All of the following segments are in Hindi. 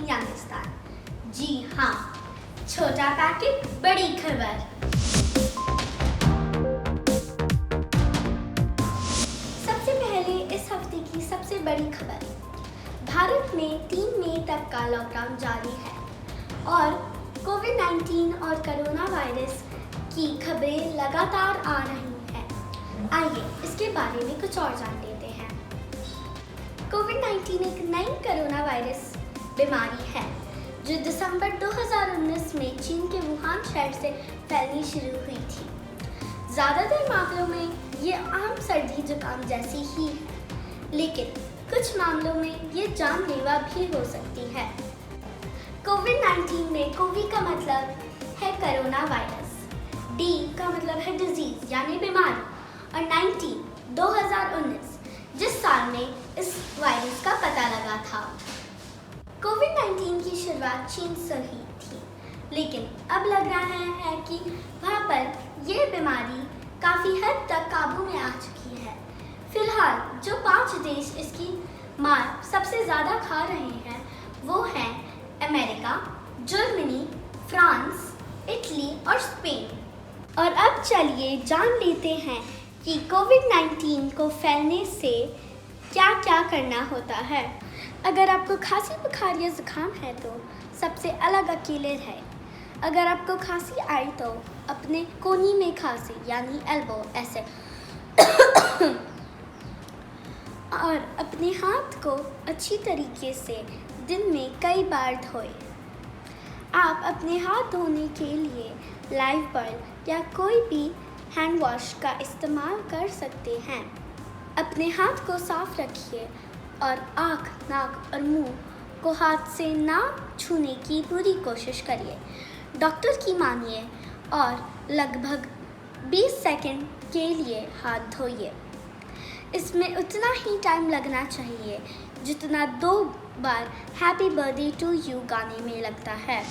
यंगिस्तान। जी हाँ, छोटा पैकेट बड़ी खबर। सबसे पहले इस हफ्ते की सबसे बड़ी खबर। भारत में 3 मई तक का लॉकडाउन जारी है और कोविड-19 और कोरोना वायरस की खबरें लगातार आ रही हैं। आइए इसके बारे में कुछ और जान लेते हैं। कोविड-19 एक नई कोरोना वायरस बीमारी है जो दिसंबर 2019 में चीन के वुहान शहर से फैलनी शुरू हुई थी। ज़्यादातर मामलों में ये आम सर्दी जुकाम जैसी ही है, लेकिन कुछ मामलों में ये जानलेवा भी हो सकती है। कोविड-19 में कोवी का मतलब है कोरोना वायरस, डी का मतलब है डिजीज यानी बीमारी और 2019 जिस साल में इस वायरस का पता लगा था। कोविड-19 की शुरुआत चीन से ही थी, लेकिन अब लग रहा है कि वहाँ पर यह बीमारी काफ़ी हद तक काबू में आ चुकी है। फिलहाल जो 5 देश इसकी मार सबसे ज़्यादा खा रहे हैं वो हैं अमेरिका, जर्मनी, फ्रांस, इटली और स्पेन। और अब चलिए जान लेते हैं कि कोविड-19 को फैलने से क्या क्या करना होता है। अगर आपको खांसी बुखार या जुकाम है तो सबसे अलग अकेले रहें। अगर आपको खांसी आई तो अपने कोहनी में खांसी यानी एल्बो ऐसे और अपने हाथ को अच्छी तरीके से दिन में कई बार धोएं। आप अपने हाथ धोने के लिए लाइफबॉय या कोई भी हैंड वॉश का इस्तेमाल कर सकते हैं। अपने हाथ को साफ रखिए और आँख, नाक और मुंह को हाथ से ना छूने की पूरी कोशिश करिए। डॉक्टर की मानिए और लगभग 20 सेकंड के लिए हाथ धोइए। इसमें उतना ही टाइम लगना चाहिए जितना 2 बार हैप्पी बर्थडे टू यू गाने में लगता है।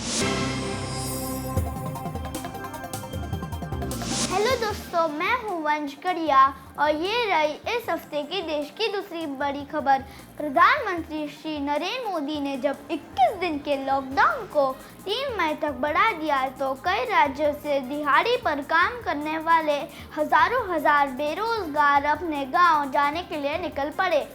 हेलो दोस्तों, मैं हूँ वंश कड़िया और ये रही इस हफ्ते की देश की दूसरी बड़ी खबर। प्रधानमंत्री श्री नरेंद्र मोदी ने जब 21 दिन के लॉकडाउन को 3 मई तक बढ़ा दिया तो कई राज्यों से दिहाड़ी पर काम करने वाले हजार बेरोजगार अपने गांव जाने के लिए निकल पड़े,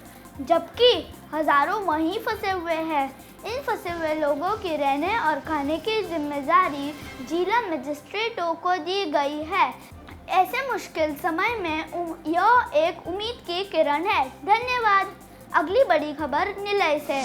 जबकि हजारों वहीं फंसे हुए हैं। इन फंसे हुए लोगों के रहने और खाने की जिम्मेदारी जिला मजिस्ट्रेटों को दी गई है। ऐसे मुश्किल समय में यह एक उम्मीद की किरण है। धन्यवाद। अगली बड़ी खबर निलय से।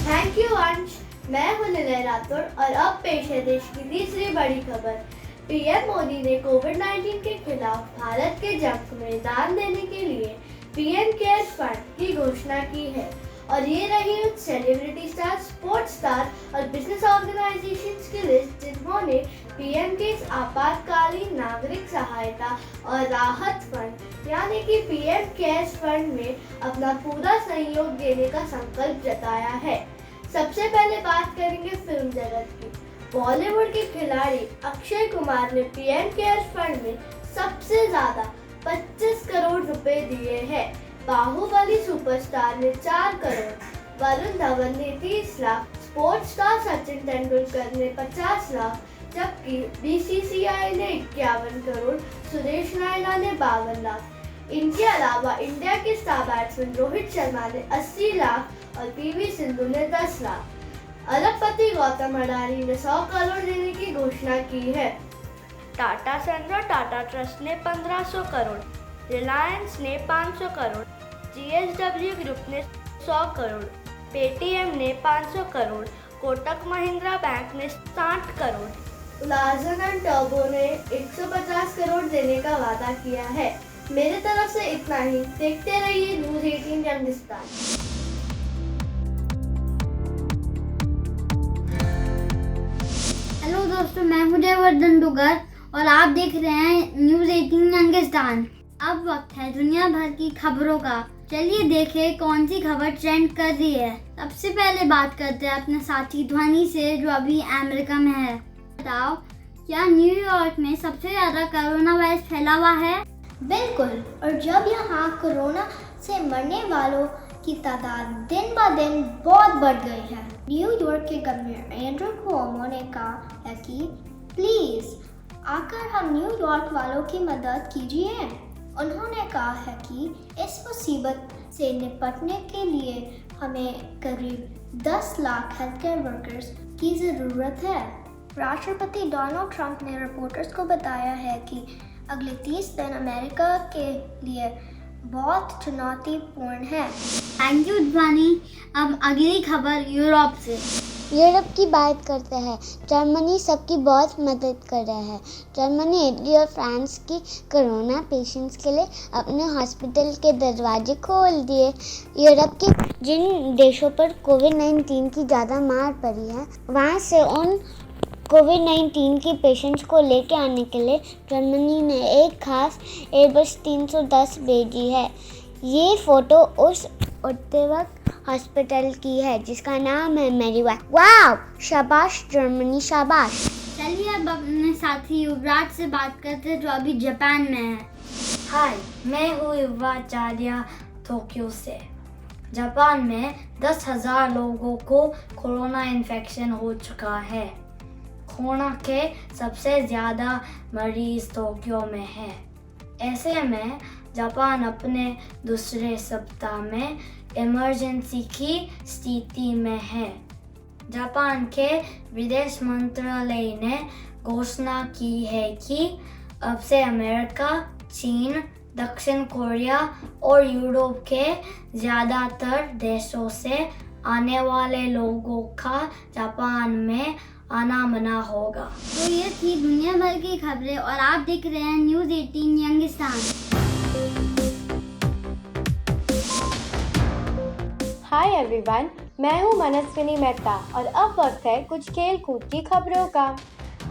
थैंक यू अंश। मैं हूँ निलय राठौर और अब पेश है देश की तीसरी बड़ी खबर। पीएम मोदी ने कोविड-19 के खिलाफ भारत के जंग में दान देने के लिए पीएम केयर्स फंड की घोषणा की है और ये रही उन सेलिब्रिटी स्टार, स्पोर्ट्स स्टार और बिजनेस ऑर्गेनाइजेशंस की लिस्ट जिन्होंने पीएम केयर्स आपातकालीन नागरिक सहायता और राहत फंड यानी कि पीएम केयर्स फंड में अपना पूरा सहयोग देने का संकल्प जताया है। सबसे पहले बात करेंगे फिल्म जगत की। बॉलीवुड के खिलाड़ी अक्षय कुमार ने पीएम केयर्स फंड में सबसे ज्यादा 25 करोड़ रुपए दिए हैं। बाहुबली सुपरस्टार ने 4 करोड़, वरुण धवन ने 30 लाख, स्पोर्ट्स स्टार सचिन तेंदुलकर ने 50 लाख, जबकि बीसीसीआई ने 51 करोड़, सुरेश रैना ने 52 लाख। इनके अलावा इंडिया के स्टार बैट्समैन रोहित शर्मा ने 80 लाख और पीवी सिंधु ने 10 लाख। अरबपति गौतम अडानी ने 100 करोड़ देने की घोषणा की है। टाटा सन्स और टाटा ट्रस्ट ने 1500 करोड़, रिलायंस ने 500 करोड़, जीएसडब्ल्यू ग्रुप ने 100 करोड़, पेटीएम ने 500 करोड़, कोटक महिंद्रा बैंक ने 60 करोड़, लार्सन एंड टर्बो ने 150 करोड़ देने का वादा किया है। मेरे तरफ से इतना ही। देखते रहिए न्यूज़ 18 यंगिस्तान। हेलो दोस्तों, मैं हूं जयवर्धन दुगर और आप देख रहे हैं न्यूज़ 18 यंगिस्तान। अब वक्त है दुनिया भर की खबरों का। चलिए देखें कौन सी खबर ट्रेंड कर रही है। सबसे पहले बात करते हैं अपने साथी ध्वनि से जो अभी अमेरिका में है। बताओ, क्या न्यूयॉर्क में सबसे ज्यादा कोरोना वायरस फैला हुआ है? बिल्कुल, और जब यहाँ कोरोना से मरने वालों की तादाद दिन ब दिन बहुत बढ़ गई है। न्यूयॉर्क के गवर्नर एंड्रू क्यूओमो ने कहा है कि प्लीज़ आकर हम न्यूयॉर्क वालों की मदद कीजिए। उन्होंने कहा है कि इस मुसीबत से निपटने के लिए हमें करीब 10 लाख हेल्थ केयर वर्कर्स की ज़रूरत है। राष्ट्रपति डोनाल्ड ट्रंप ने रिपोर्टर्स को बताया है कि अगले 30 दिन अमेरिका के लिए बहुत चुनौतीपूर्ण है। थैंक यू ध्वनि। अब अगली खबर यूरोप से। यूरोप की बात करते हैं। जर्मनी सबकी बहुत मदद कर रहा है। जर्मनी, इटली और फ्रांस की कोरोना पेशेंट्स के लिए अपने हॉस्पिटल के दरवाजे खोल दिए। यूरोप के जिन देशों पर कोविड-19 की ज़्यादा मार पड़ी है, वहाँ से उन कोविड-19 की पेशेंट्स को लेके आने के लिए जर्मनी ने एक खास एयरबस 310 भेजी है। ये फ़ोटो उस उड़ते वक्त हॉस्पिटल की है जिसका नाम है मेरीवैक। वाव, शाबाश जर्मनी, शाबाश। चलिए अब अपने साथी युवराज से बात करते हैं जो अभी जापान में है। हाय, मैं हूँ युवराज टोक्यो से। जापान में 10,000 लोगों को कोरोना इन्फेक्शन हो चुका है। कोरोना के सबसे ज़्यादा मरीज टोक्यो में है। ऐसे में जापान अपने दूसरे सप्ताह में इमरजेंसी की स्थिति में है। जापान के विदेश मंत्रालय ने घोषणा की है कि अब से अमेरिका, चीन, दक्षिण कोरिया और यूरोप के ज़्यादातर देशों से आने वाले लोगों का जापान में आना मना होगा। तो ये थी दुनिया भर की खबरें और आप देख रहे हैं न्यूज़ 18 यंगिस्तान। हाय एवरीवन, मैं हूँ मनस्विनी मेहता और अब वक्त है कुछ खेल कूद की खबरों का।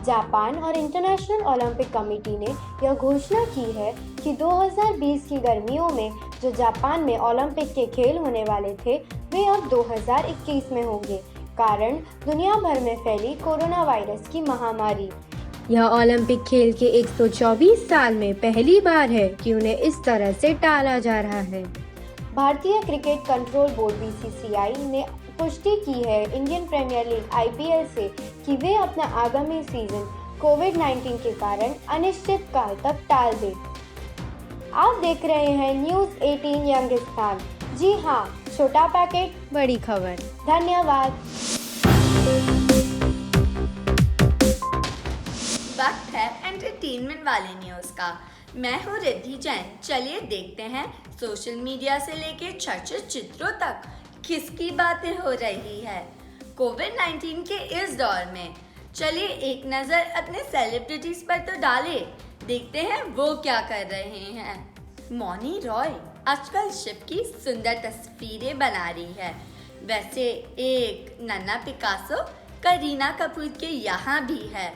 जापान और इंटरनेशनल ओलंपिक कमेटी ने यह घोषणा की है कि 2020 की गर्मियों में जो जापान में ओलंपिक के खेल होने वाले थे वे अब 2021 में होंगे, कारण दुनिया भर में फैली कोरोना वायरस की महामारी। यह ओलंपिक खेल के 124 साल में पहली बार है कि उन्हें इस तरह से टाला जा रहा है। भारतीय क्रिकेट कंट्रोल बोर्ड BCCI ने पुष्टि की है इंडियन प्रीमियर लीग IPL से कि वे अपना आगामी सीजन कोविड-19 के कारण अनिश्चित काल तक टाल दें। आप देख रहे हैं न्यूज़ 18 यंगिस्तान। जी हाँ, छोटा पैकेट बड़ी खबर। धन्यवाद। वक्त है एंटरटेनमेंट वाली न्यूज़ का। मैं हूँ रिद्धि जैन। चलिए देखते हैं सोशल मीडिया से लेके चर्चित चित्रों तक किसकी बातें हो रही है कोविड-19 के इस दौर में। चलिए एक नज़र अपने सेलिब्रिटीज़ पर तो डालें, देखते हैं वो क्या कर रहे हैं। मौनी रॉय आजकल शिव की सुंदर तस्वीरें बना रही है। वैसे एक नन्हा पिकासो करीना कपूर के यहाँ भी है।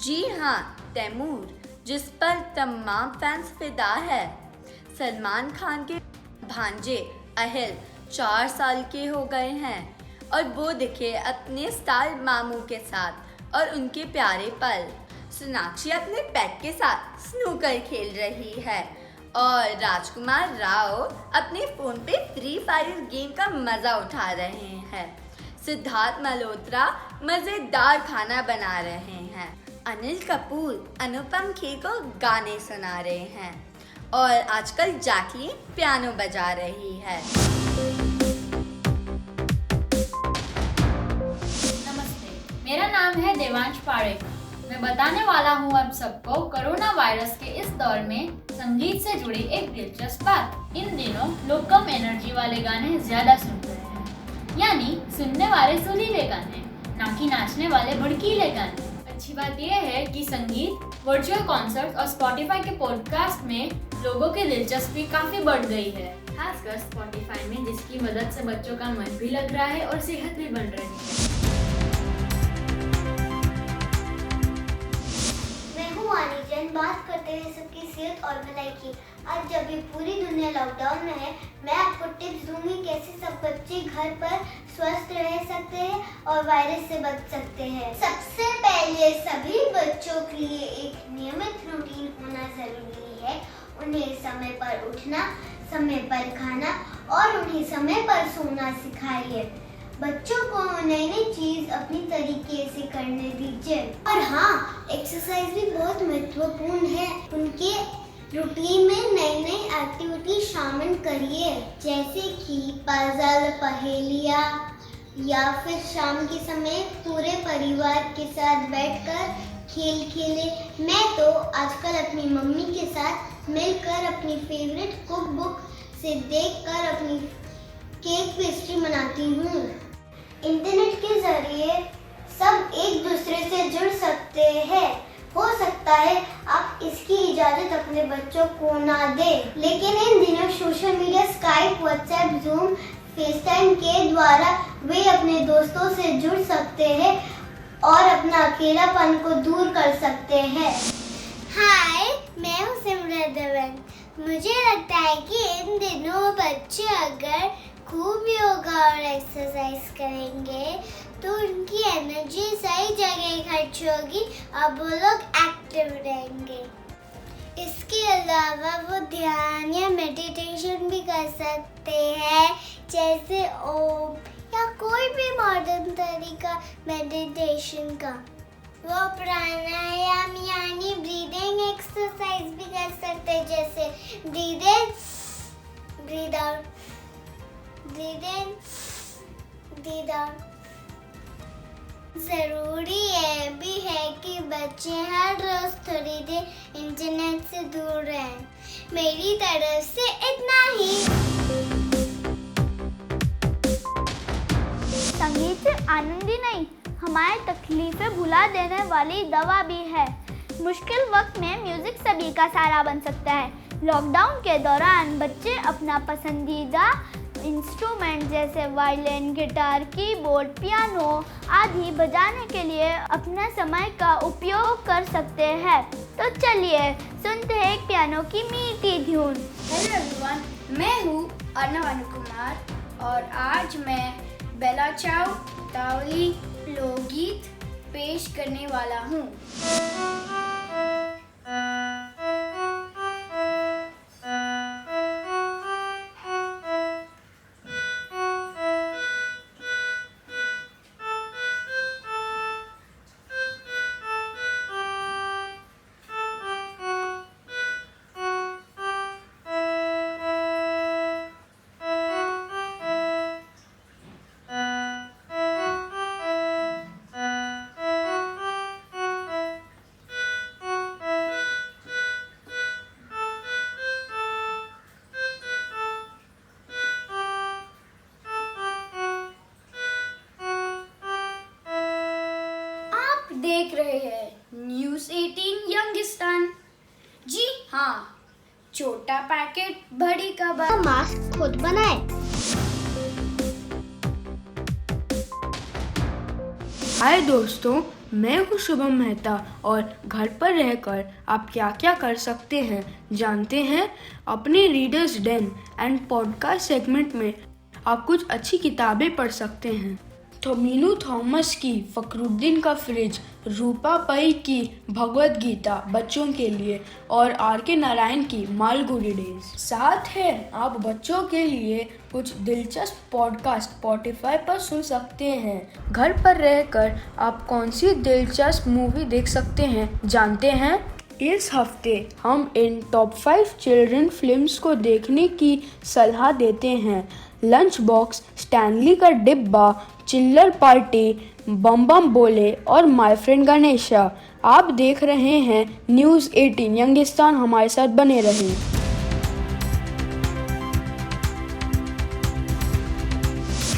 जी हाँ, तैमूर, जिस पर तमाम फैंस फिदा है। सलमान खान के भांजे अहिल 4 साल के हो गए हैं और वो दिखे अपने स्टार मामू के साथ और उनके प्यारे पल। सोनाक्षी अपने पेट के साथ स्नूकर खेल रही है और राजकुमार राव अपने फ़ोन पे फ्री फायर गेम का मज़ा उठा रहे हैं। सिद्धार्थ मल्होत्रा मज़ेदार खाना बना रहे हैं। अनिल कपूर अनुपम खेर को गाने सुना रहे हैं और आजकल जैकलीन पियानो बजा रही है। नमस्ते, मेरा नाम है देवांश पारेख। मैं बताने वाला हूँ आप सबको कोरोना वायरस के इस दौर में संगीत से जुड़ी एक दिलचस्प बात। इन दिनों लोग कम एनर्जी वाले गाने ज्यादा सुन रहे हैं, यानी सुनने वाले सुरीले गाने, ना कि नाचने वाले भड़कीले गाने। अच्छी बात यह है कि संगीत, वर्चुअल कॉन्सर्ट और स्पॉटिफाई के पॉडकास्ट में लोगों की दिलचस्पी काफी बढ़ गई है, खासकर स्पॉटिफाई में, जिसकी मदद से बच्चों का मन भी लग रहा है और सेहत भी बन रही है। मैं हूँ वानी जैन। बात करते हैं सबकी सेहत और भलाई की। आज जब ये पूरी दुनिया लॉकडाउन में है, मैं आपको टिप्स दूंगी कैसे सब बच्चे घर पर स्वस्थ रह सकते हैं और वायरस से बच सकते हैं। सबसे पहले सभी बच्चों के लिए एक नियमित रूटीन होना जरूरी है। उन्हें समय पर उठना, समय पर खाना और उन्हें ही समय पर सोना सिखाइए। बच्चों को नई नई चीज अपनी तरीके से करने दीजिए। और हाँ, एक्सरसाइज भी बहुत महत्वपूर्ण है। उनके रूटीन में नई नई एक्टिविटी शामिल करिए, जैसे कि पजल, पहेलियाँ, या फिर शाम के समय पूरे परिवार के साथ बैठकर खेल खेले। मैं तो आजकल अपनी मम्मी के साथ मिलकर अपनी फेवरेट कुक बुक से देखकर अपनी केक पेस्ट्री बनाती हूँ। इंटरनेट के जरिए सब एक दूसरे से जुड़ सकते हैं। हो सकता है आप इसकी इजाजत अपने बच्चों को ना दें, लेकिन इन दिनों social media, Skype, WhatsApp, zoom, FaceTime के द्वारा वे अपने दोस्तों से जुड़ सकते हैं और अपना अकेलापन को दूर कर सकते हैं। हाय, मैं हूँ सिमरन देवन। मुझे लगता है कि इन दिनों बच्चे अगर खूब योगा और एक्सरसाइज करेंगे तो उनकी एनर्जी सही जगह खर्च होगी और वो लोग एक्टिव रहेंगे। इसके अलावा वो ध्यान या मेडिटेशन भी कर सकते हैं, जैसे ओम या कोई भी मॉडर्न तरीका मेडिटेशन का। वो प्राणायाम यानी ब्रीदिंग एक्सरसाइज भी कर सकते हैं, जैसे breathe in, breathe out, breathe in, breathe out. जरूरी ये भी है कि बच्चे हर रोज थोड़ी देर इंटरनेट से दूर रहें। मेरी तरफ से इतना ही। संगीत सिर्फ आनंद ही नहीं, हमारी तकलीफें भुला देने वाली दवा भी है। मुश्किल वक्त में म्यूजिक सभी का सहारा बन सकता है। लॉकडाउन के दौरान बच्चे अपना पसंदीदा इंस्ट्रूमेंट जैसे वायलिन, गिटार, कीबोर्ड, पियानो आदि बजाने के लिए अपने समय का उपयोग कर सकते हैं। तो चलिए सुनते हैं एक पियानो की मीठी धुन। हेलो एवरीवन, मैं हूँ अर्नव कुमार और आज मैं बेला चाव तावली लोकगीत पेश करने वाला हूँ। देख रहे हैं न्यूज़ 18 यंगिस्तान। जी हाँ, छोटा पैकेट बड़ी खबर। मास्क खुद बनाए। हाय दोस्तों, मैं हूँ शुभम मेहता और घर पर रहकर आप क्या क्या कर सकते हैं जानते हैं? अपने readers den and podcast segment में आप कुछ अच्छी किताबें पढ़ सकते हैं। थोमीनू थॉमस की फखरुद्दीन का फ्रिज, रूपा पई की भगवद गीता बच्चों के लिए और आर.के. नारायण की मालगुडी डेज। साथ है आप बच्चों के लिए कुछ दिलचस्प पॉडकास्ट स्पॉटिफाई पर सुन सकते हैं। घर पर रहकर आप कौन सी दिलचस्प मूवी देख सकते हैं जानते हैं? इस हफ्ते हम इन टॉप 5 चिल्ड्रन फिल्म्स को देखने की सलाह देते हैं। लंच बॉक्स, स्टैनली का डिब्बा, चिल्लर पार्टी, बम बम बोले और माय फ्रेंड गणेशा। आप देख रहे हैं न्यूज़ 18 यंगिस्तान, हमारे साथ बने रहें।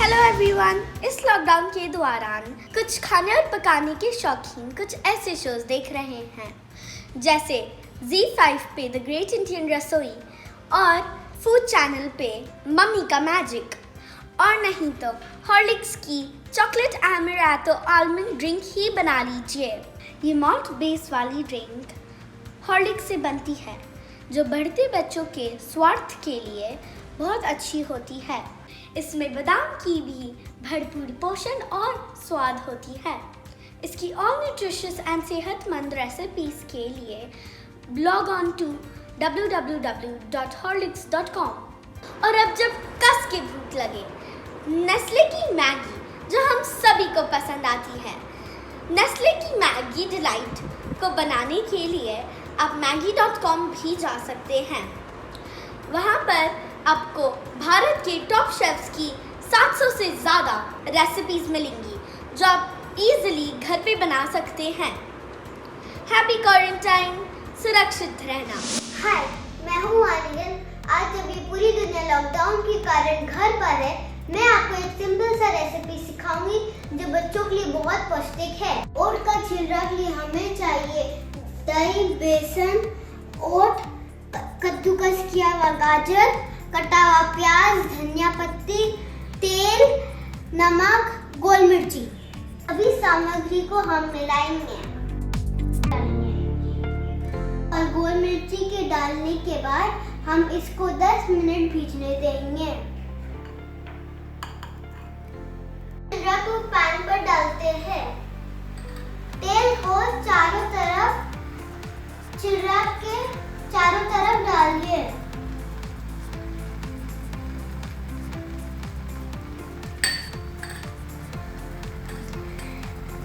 हेलो एवरीवन, इस लॉकडाउन के दौरान कुछ खाने और पकाने के शौकीन कुछ ऐसे शोज देख रहे हैं जैसे Z5 पे द ग्रेट इंडियन रसोई और फूड चैनल पे मम्मी का मैजिक, और नहीं तो हॉर्लिक्स की चॉकलेट एमेरातो आलमंड ड्रिंक ही बना लीजिए। ये मॉल्ट बेस वाली ड्रिंक हॉर्लिक्स से बनती है जो बढ़ते बच्चों के स्वास्थ्य के लिए बहुत अच्छी होती है। इसमें बादाम की भी भरपूर पोषण और स्वाद होती है। इसकी ऑल न्यूट्रिशियस एंड सेहतमंद रेसिपीज के लिए ब्लॉग ऑन टू www.horlicks.com। और अब जब कस के भूख लगे। नेस्ले की मैगी जो हम सभी को पसंद आती है। नेस्ले की मैगी डिलाइट को बनाने के लिए आप maggi.com भी जा सकते हैं। वहाँ पर आपको भारत के टॉप शेफ्स की 700 से ज़्यादा रेसिपीज़ मिलेंगी जो आप इजीली घर पे बना सकते हैं। हैप्पी क्वारंटाइन, सुरक्षित रहना। हाय, मैं हूँ आर्यन। आज जब ये पूरी दुनिया लॉकडाउन के कारण घर पर है, मैं आपको एक सिंपल सा रेसिपी सिखाऊंगी जो बच्चों के लिए बहुत पौष्टिक है। ओट का छिलका के लिए हमें चाहिए दही, बेसन, ओट, कद्दूकस किया हुआ गाजर, कटा हुआ प्याज, धनिया पत्ती, तेल, नमक, गोल मिर्ची। अभी सामग्री को हम मिलाएंगे और गोल मिर्ची के डालने के बाद हम इसको 10 मिनट भीगने देंगे। छिलका को पैन पर डालते हैं। तेल को चारों तरफ छिलका के चारों तरफ डालिए।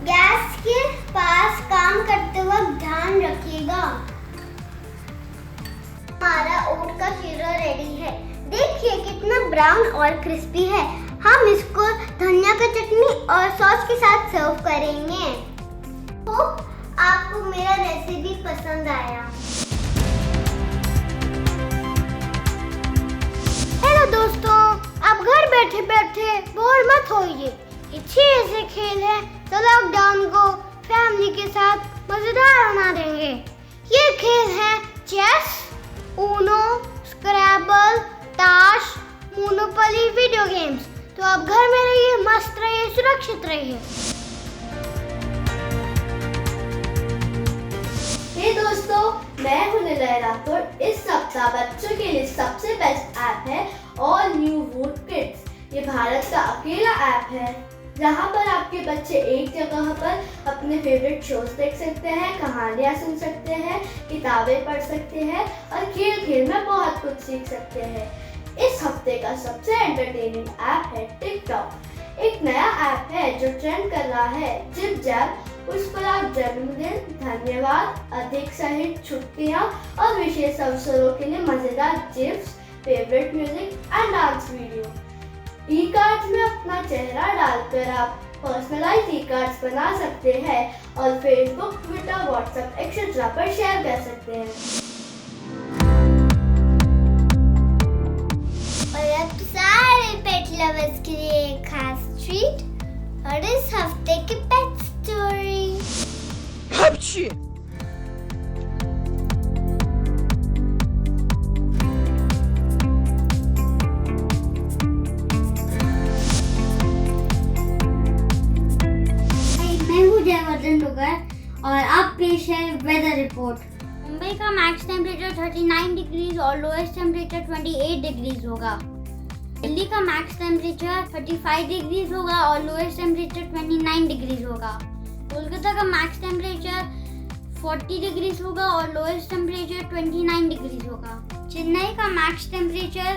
गैस के पास काम करते वक्त ध्यान रखिएगा। हमारा ओट का शीरा रेडी है। देखिए कितना ब्राउन और क्रिस्पी है। हम इसको धनिया का चटनी और सॉस के साथ सर्व करेंगे। तो आपको मेरा रेसिपी पसंद आया। हेलो दोस्तों, आप घर बैठे बैठे बोर मत होइए। अच्छे ऐसे खेल है तो लॉकडाउन को फैमिली के साथ मजेदार बना देंगे। ये खेल है चेस, ऊनो, स्क्रैबल, ताश, मोनोपोली वीडियो गेम्स। तो आप घर में रहिए, मस्त रहिए, सुरक्षित रहिए। हे दोस्तों, मैं हूं निलय राठौर। इस सप्ताह बच्चों के लिए सबसे बेस्ट ऐप है ऑल न्यू वूड किड्स। ये भारत का अकेला ऐप है जहां पर आपके बच्चे एक जगह पर अपने फेवरेट शोज देख सकते हैं, कहानियां सुन सकते हैं, किताबें पढ़ सकते हैं और खेल खेल में बहुत कुछ सीख सकते हैं। इस हफ्ते का सबसे एंटरटेनिंग ऐप है टिकटॉक। एक नया ऐप है जो ट्रेंड कर रहा है। जिप जैप, उस पर आप जन्मदिन, धन्यवाद, अधिक सहित छुट्टियां और विशेष अवसरों के लिए मजेदार gifts, favourite music and dance video. E cards में अपना चेहरा डालकर आप पर्सनलाइज्ड ई कार्ड्स बना सकते हैं और फेसबुक, ट्विटर, व्हाट्सएप एक्सेट्रा पर शेयर कर सकते हैं। और अब सारे पेट लवर्स के लिए एक खास ट्रीट और इस हफ्ते की पेट स्टोरी। और अब पेश है वेदर रिपोर्ट। मुंबई का मैक्स टेम्परेचर 39 डिग्रीज और लोएस्ट टेम्परेचर 28 डिग्रीज होगा। दिल्ली का मैक्स टेम्परेचर 35 डिग्रीज होगा और लोएस्ट टेम्परेचर 29 डिग्रीज होगा। कोलकाता का मैक्स टेम्परेचर 40 डिग्रीज होगा और लोएस्ट टेम्परेचर 29 डिग्रीज होगा। चेन्नई का मैक्स टेम्परेचर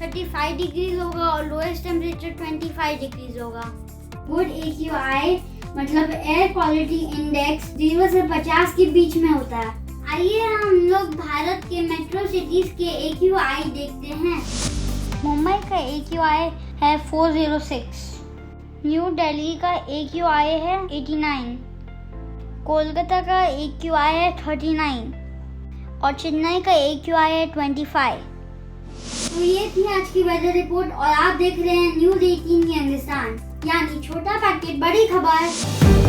35 डिग्रीज होगा और लोएस्ट टेम्परेचर 25 डिग्रीज होगा। गुड AQI मतलब एयर क्वालिटी इंडेक्स 0 से 50 के बीच में होता है। आइए हम लोग भारत के मेट्रो सिटीज के AQI देखते हैं। मुंबई का AQI है 406, न्यू दिल्ली का AQI है 89, कोलकाता का AQI है 39 और चेन्नई का AQI है 25। तो ये थी आज की वेदर रिपोर्ट और आप देख रहे हैं न्यूज़ 18 हिंदुस्तान, यानी छोटा पैकेट बड़ी खबर।